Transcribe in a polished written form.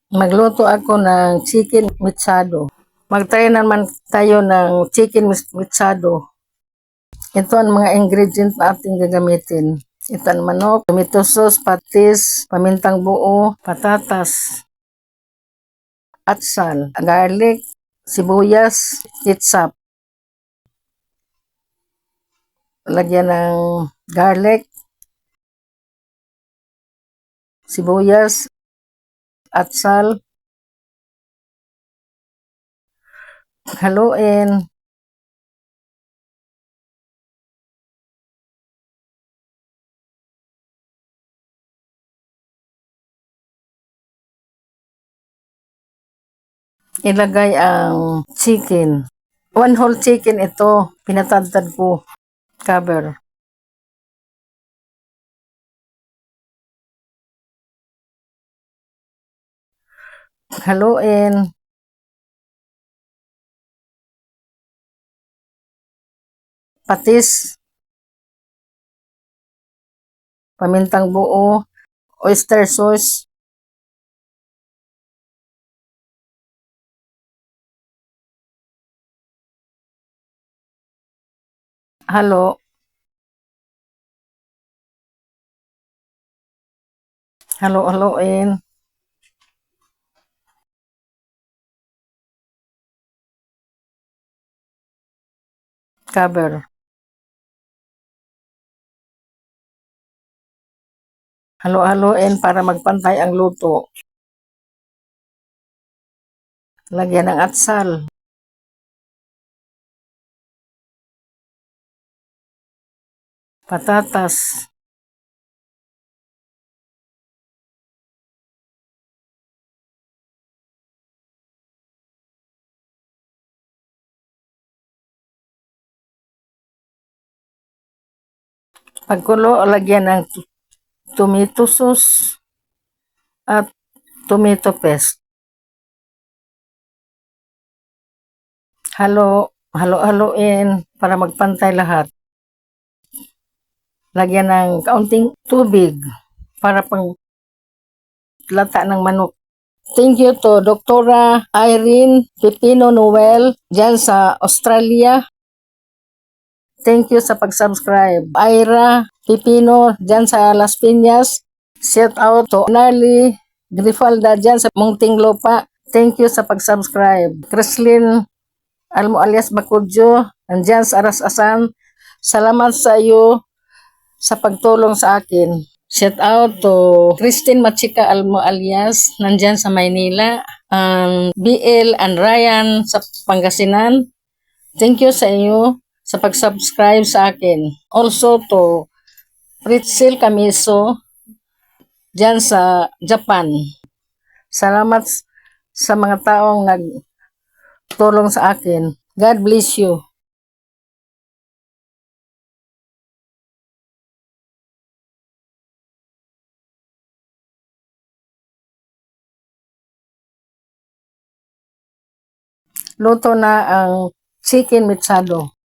Magluto ako ng chicken mitsado. Magtry naman tayo ng chicken mitsado. Ito ang mga ingredients na ating gagamitin. Ito ang manok, tomato sauce, patis, pamintang buo, patatas, atsal, garlic, sibuyas, ketchup. Lagyan ng garlic, sibuyas, atsal, haluin. Ilagay ang chicken. One whole chicken ito, pinatadtad ko. Cover. Haluin. Patis, pamintang buo, oyster sauce, halo, halo-haloin, cover. Halo-haloin para magpantay ang luto. Lagyan ng atsal. Patatas. Pagkulo, lagyan ng tomato sauce at tomato paste. Halo-haloin para magpantay lahat. Lagyan ng kaunting tubig para pang lata ng manok. Thank you to Dr. Irene Pipino Noel dyan sa Australia. Thank you sa pag-subscribe. Ira Pipino dyan sa Las Piñas. Shout out to Narly Grifalda dyan sa Muntinlupa. Thank you sa pag-subscribe. Chrislyn Almo alias Bakudjo andyan sa Arasasan. Salamat sa iyo sa pagtulong sa akin. Shout out to Christine Machika Almo alias nandyan sa Maynila. BL and Ryan sa Pangasinan. Thank you sa iyo sa pag-subscribe sa akin. Also to Ritzel Camiso dyan sa Japan. Salamat sa mga taong nagtulong sa akin. God bless you. Luto na ang chicken mitsado.